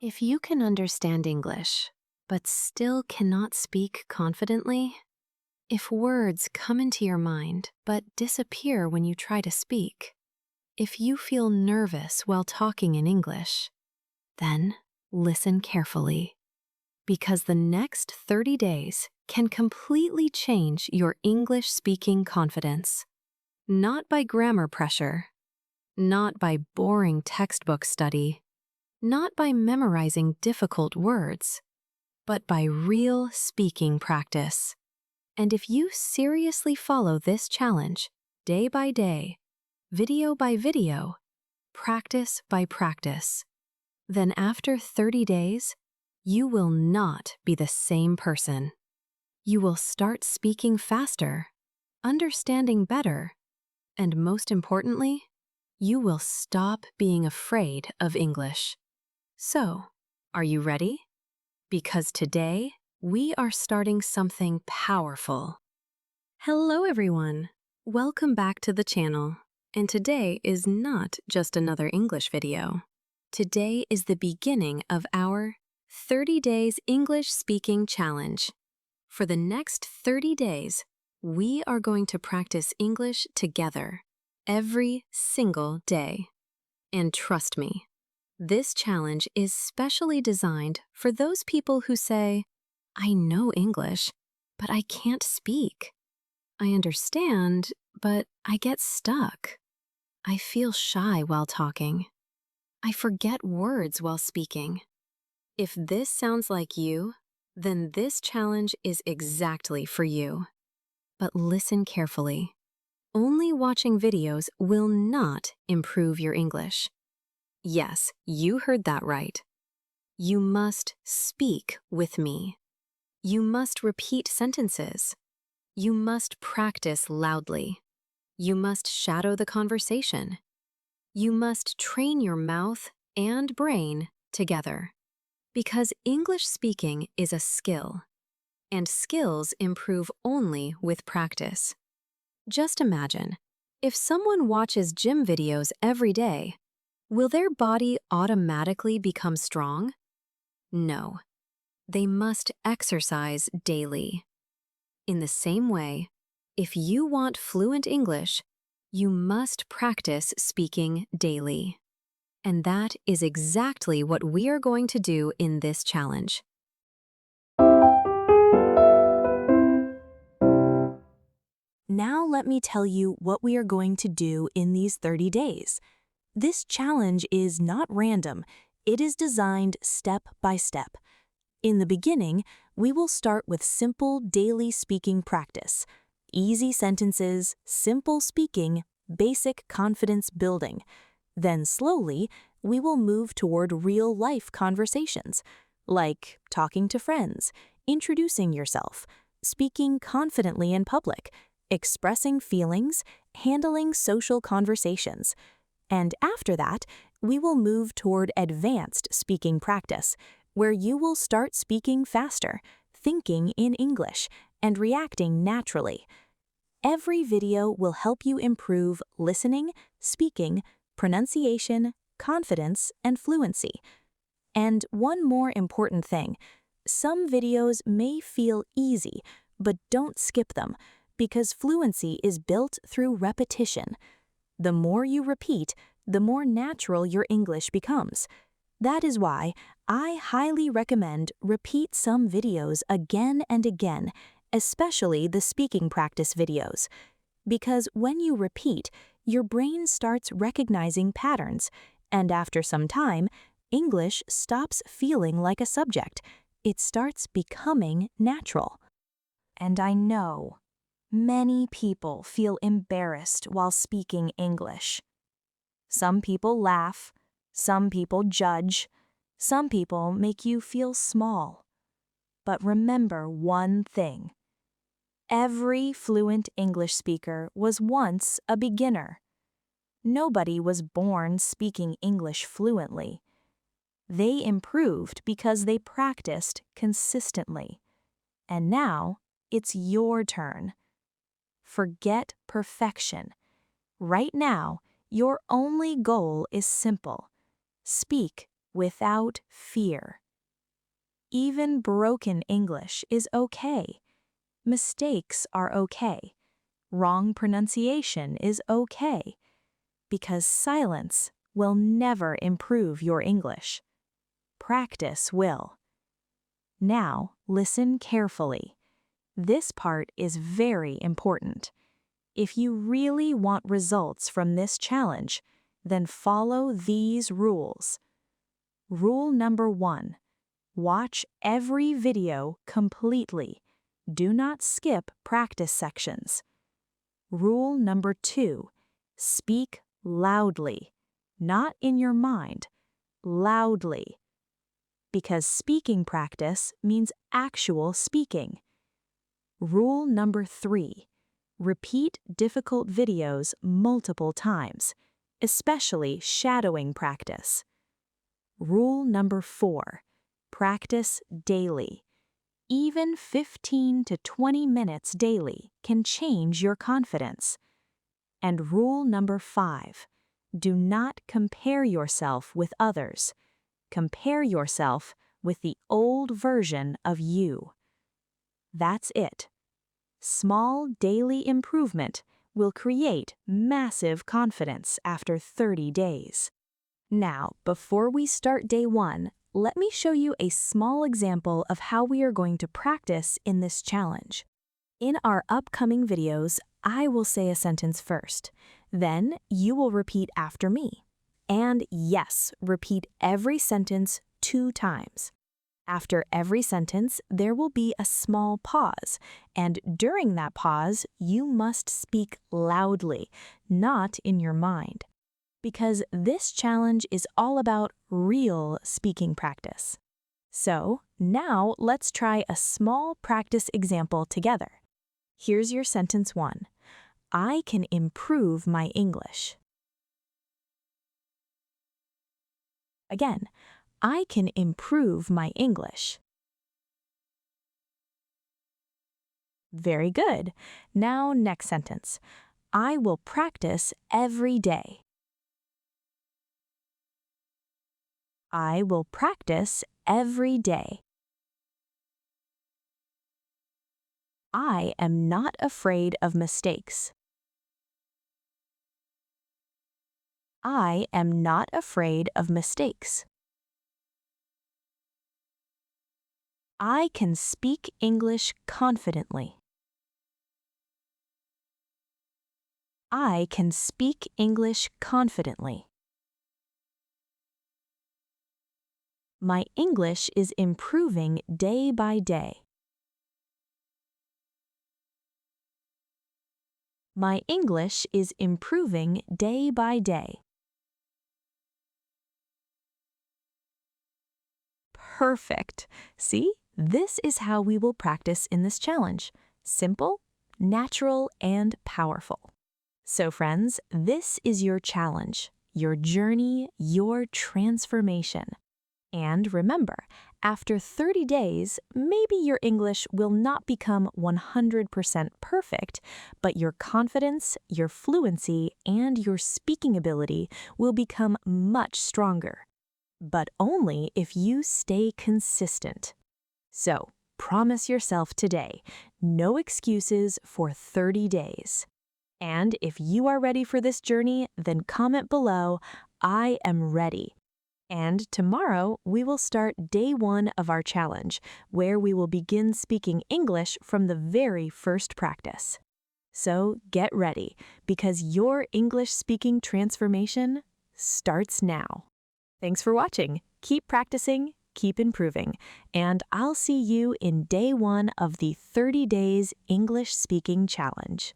If you can understand English, but still cannot speak confidently, if words come into your mind but disappear when you try to speak, if you feel nervous while talking in English, then listen carefully, because the next 30 days can completely change your English speaking confidence. Not by grammar pressure, not by boring textbook study, not by memorizing difficult words, but by real speaking practice. And if you seriously follow this challenge, day by day, video by video, practice by practice, then after 30 days, you will not be the same person. You will start speaking faster, understanding better, and most importantly, you will stop being afraid of English. So, are you ready? Because today, we are starting something powerful. Hello everyone! Welcome back to the channel. And today is not just another English video. Today is the beginning of our 30 Days English Speaking Challenge. For the next 30 days, we are going to practice English together, every single day. And trust me, this challenge is specially designed for those people who say, I know English, but I can't speak. I understand, but I get stuck. I feel shy while talking. I forget words while speaking. If this sounds like you, then this challenge is exactly for you. But listen carefully. Only watching videos will not improve your English. Yes, you heard that right. You must speak with me. You must repeat sentences. You must practice loudly. You must shadow the conversation. You must train your mouth and brain together. Because English speaking is a skill, and skills improve only with practice. Just imagine, if someone watches gym videos every day, will their body automatically become strong? No. They must exercise daily. In the same way, if you want fluent English, you must practice speaking daily. And that is exactly what we are going to do in this challenge. Now let me tell you what we are going to do in these 30 days. This challenge is not random, it is designed step by step. In the beginning, we will start with simple daily speaking practice. Easy sentences, simple speaking, basic confidence building. Then slowly, we will move toward real-life conversations, like talking to friends, introducing yourself, speaking confidently in public, expressing feelings, handling social conversations. And after that, we will move toward advanced speaking practice, where you will start speaking faster, thinking in English, and reacting naturally. Every video will help you improve listening, speaking, pronunciation, confidence, and fluency. And one more important thing, some videos may feel easy, but don't skip them, because fluency is built through repetition. The more you repeat, the more natural your English becomes. That is why I highly recommend repeat some videos again and again, especially the speaking practice videos. Because when you repeat, your brain starts recognizing patterns, and after some time, English stops feeling like a subject. It starts becoming natural. And I know many people feel embarrassed while speaking English. Some people laugh, some people judge, some people make you feel small. But remember one thing. Every fluent English speaker was once a beginner. Nobody was born speaking English fluently. They improved because they practiced consistently. And now, it's your turn. Forget perfection. Right now, your only goal is simple. Speak without fear. Even broken English is okay. Mistakes are okay. Wrong pronunciation is okay. Because silence will never improve your English. Practice will. Now, listen carefully. This part is very important. If you really want results from this challenge, then follow these rules. Rule number 1. Watch every video completely. Do not skip practice sections. Rule number 2. Speak loudly. Not in your mind. Loudly. Because speaking practice means actual speaking. Rule number 3. Repeat difficult videos multiple times, especially shadowing practice. Rule number 4. Practice daily. Even 15 to 20 minutes daily can change your confidence. And rule number 5. Do not compare yourself with others. Compare yourself with the old version of you. That's it. Small daily improvement will create massive confidence after 30 days. Now, before we start day 1, let me show you a small example of how we are going to practice in this challenge. In our upcoming videos, I will say a sentence first. Then you will repeat after me. And yes, repeat every sentence 2 times. After every sentence, there will be a small pause, and during that pause, you must speak loudly, not in your mind. Because this challenge is all about real speaking practice. So, now let's try a small practice example together. Here's your sentence 1. I can improve my English. Again, I can improve my English. Very good. Now, next sentence. I will practice every day. I will practice every day. I am not afraid of mistakes. I am not afraid of mistakes. I can speak English confidently. I can speak English confidently. My English is improving day by day. My English is improving day by day. Perfect. See, this is how we will practice in this challenge. Simple, natural, and powerful. So friends, this is your challenge, your journey, your transformation. And remember, after 30 days, maybe your English will not become 100% perfect, but your confidence, your fluency, and your speaking ability will become much stronger. But only if you stay consistent. So, promise yourself today, no excuses for 30 days. And if you are ready for this journey, then comment below, I am ready. And tomorrow, we will start day 1 of our challenge, where we will begin speaking English from the very first practice. So get ready, because your English speaking transformation starts now. Thanks for watching. Keep practicing, keep improving, and I'll see you in day 1 of the 30 Days English Speaking Challenge.